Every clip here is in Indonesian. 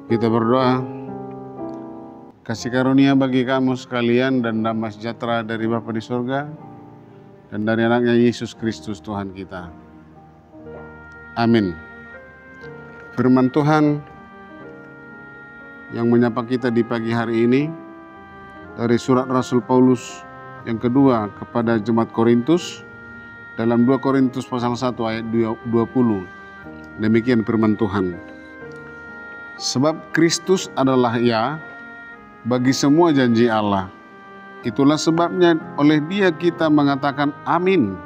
Kita berdoa, kasih karunia bagi kamu sekalian dan damai sejahtera dari Bapa di surga dan dari anaknya Yesus Kristus Tuhan kita. Amin. Firman Tuhan yang menyapa kita di pagi hari ini dari surat Rasul Paulus yang kedua kepada jemaat Korintus dalam 2 Korintus pasal 1 ayat 20. Demikian firman Tuhan. Sebab Kristus adalah ya bagi semua janji Allah. Itulah sebabnya oleh Dia kita mengatakan amin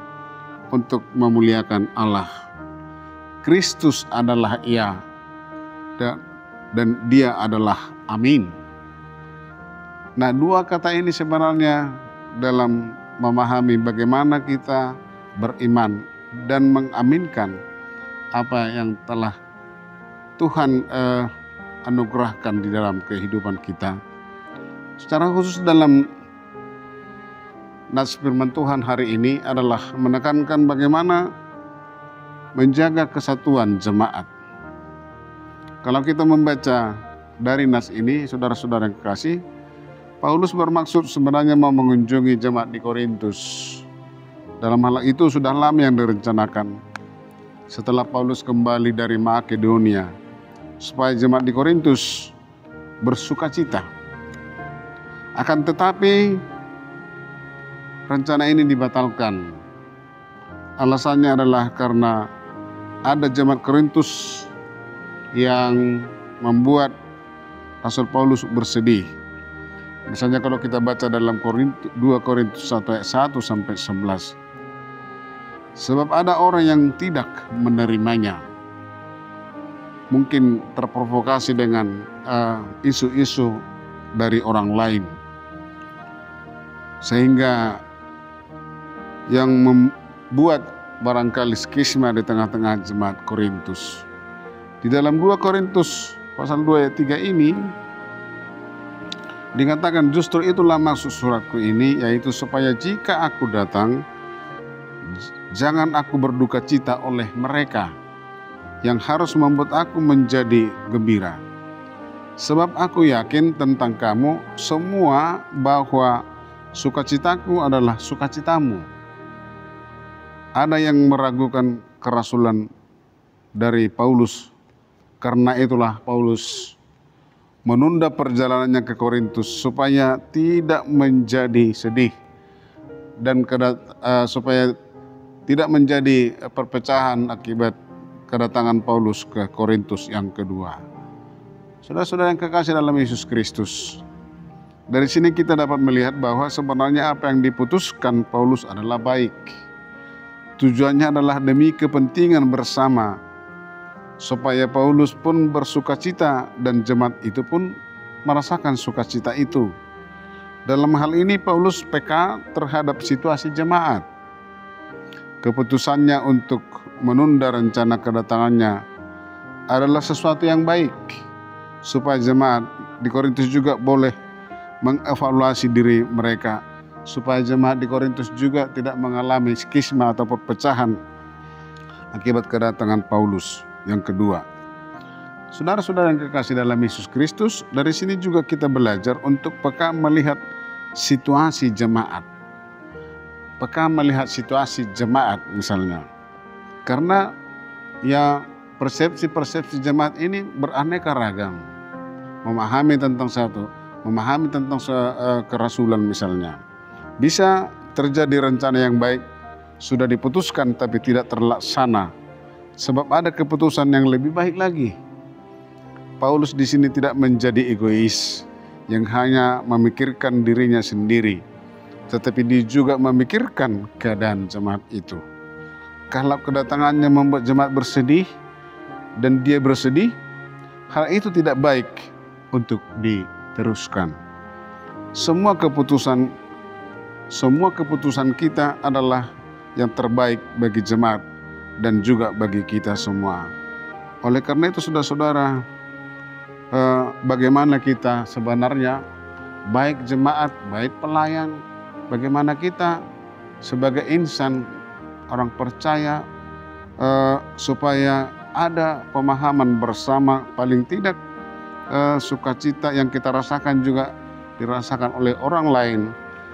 untuk memuliakan Allah. Kristus adalah ya dan Dia adalah amin. Nah, dua kata ini sebenarnya dalam memahami bagaimana kita beriman dan mengaminkan apa yang telah Tuhan anugerahkan di dalam kehidupan kita. Secara khusus dalam nas firman Tuhan hari ini adalah menekankan bagaimana menjaga kesatuan jemaat. Kalau kita membaca dari nas ini, saudara-saudara yang kekasih, Paulus bermaksud sebenarnya mau mengunjungi jemaat di Korintus. Dalam hal itu sudah lama yang direncanakan. Setelah Paulus kembali dari Makedonia, supaya jemaat di Korintus bersukacita. Akan tetapi rencana ini dibatalkan. Alasannya adalah karena ada jemaat Korintus yang membuat Rasul Paulus bersedih. Misalnya kalau kita baca dalam 2 Korintus 1 ayat 1 sampai 11. Sebab ada orang yang tidak menerimanya. Mungkin terprovokasi dengan isu-isu dari orang lain. Sehingga yang membuat barangkali skisma di tengah-tengah jemaat Korintus. Di dalam 2 Korintus pasal 2 ayat 3 ini dikatakan justru itulah maksud suratku ini, yaitu supaya jika aku datang, jangan aku berduka cita oleh mereka yang harus membuat aku menjadi gembira. Sebab aku yakin tentang kamu semua bahwa sukacitaku adalah sukacitamu. Ada yang meragukan kerasulan dari Paulus. Karena itulah Paulus menunda perjalanannya ke Korintus supaya tidak menjadi sedih dan supaya tidak menjadi perpecahan akibat kedatangan Paulus ke Korintus yang kedua. Saudara-saudara yang kekasih dalam Yesus Kristus, dari sini kita dapat melihat bahwa sebenarnya apa yang diputuskan Paulus adalah baik. Tujuannya adalah demi kepentingan bersama, supaya Paulus pun bersukacita dan jemaat itu pun merasakan sukacita itu. Dalam hal ini Paulus peka terhadap situasi jemaat. Keputusannya untuk menunda rencana kedatangannya adalah sesuatu yang baik, supaya jemaat di Korintus juga boleh mengevaluasi diri mereka, supaya jemaat di Korintus juga tidak mengalami skisma atau perpecahan akibat kedatangan Paulus yang kedua. Saudara-saudara yang kekasih dalam Yesus Kristus, dari sini juga kita belajar untuk peka melihat situasi jemaat. Peka melihat situasi jemaat misalnya. Karena ya persepsi-persepsi jemaat ini beraneka ragam. Memahami tentang kerasulan misalnya. Bisa terjadi rencana yang baik, sudah diputuskan tapi tidak terlaksana. Sebab ada keputusan yang lebih baik lagi. Paulus di sini tidak menjadi egois yang hanya memikirkan dirinya sendiri, tetapi dia juga memikirkan keadaan jemaat itu. Kalau kedatangannya membuat jemaat bersedih dan dia bersedih, hal itu tidak baik untuk diteruskan. Semua keputusan kita adalah yang terbaik bagi jemaat dan juga bagi kita semua. Oleh karena itu saudara-saudara, bagaimana kita sebenarnya baik jemaat, baik pelayan, bagaimana kita sebagai insan orang percaya supaya ada pemahaman bersama, paling tidak sukacita yang kita rasakan juga dirasakan oleh orang lain.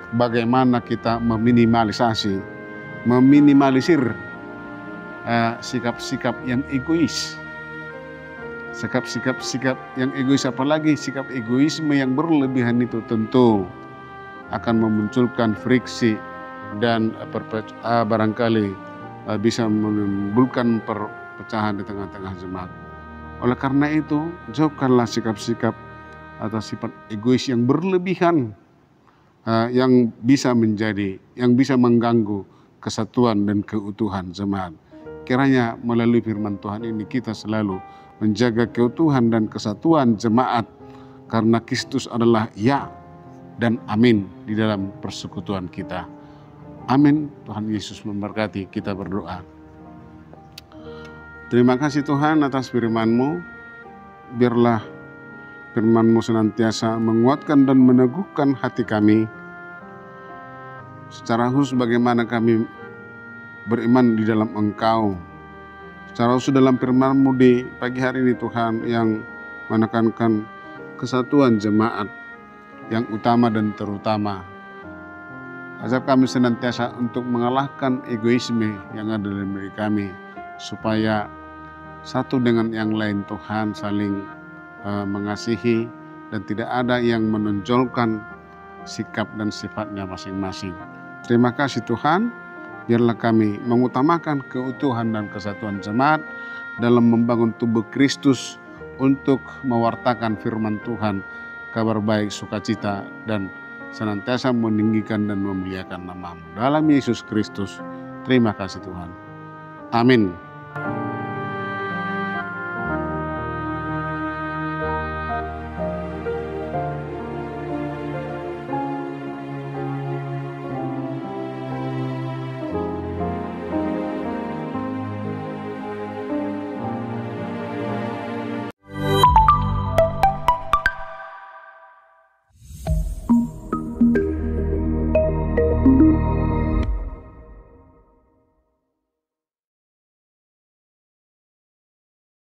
Bagaimana kita meminimalisir sikap-sikap yang egois. Sikap-sikap yang egois, apalagi sikap egoisme yang berlebihan itu tentu akan memunculkan friksi dan barangkali bisa menimbulkan perpecahan di tengah-tengah jemaat. Oleh karena itu, jauhkanlah sikap-sikap atau sifat egois yang berlebihan, yang bisa mengganggu kesatuan dan keutuhan jemaat. Kiranya melalui firman Tuhan ini kita selalu menjaga keutuhan dan kesatuan jemaat, karena Kristus adalah ya dan amin di dalam persekutuan kita. Amin. Tuhan Yesus memberkati. Kita berdoa. Terima kasih Tuhan atas firman-Mu. Biarlah firman-Mu senantiasa menguatkan dan meneguhkan hati kami. Secara khusus bagaimana kami beriman di dalam Engkau. Secara khusus dalam firman-Mu di pagi hari ini Tuhan, yang menekankan kesatuan jemaat yang utama dan terutama. Ajar kami senantiasa untuk mengalahkan egoisme yang ada dalam diri kami, supaya satu dengan yang lain Tuhan saling mengasihi dan tidak ada yang menonjolkan sikap dan sifatnya masing-masing. Terima kasih Tuhan, biarlah kami mengutamakan keutuhan dan kesatuan jemaat dalam membangun tubuh Kristus untuk mewartakan firman Tuhan, kabar baik, sukacita, dan senantiasa meninggikan dan memuliakan nama-Mu. Dalam Yesus Kristus, terima kasih Tuhan. Amin.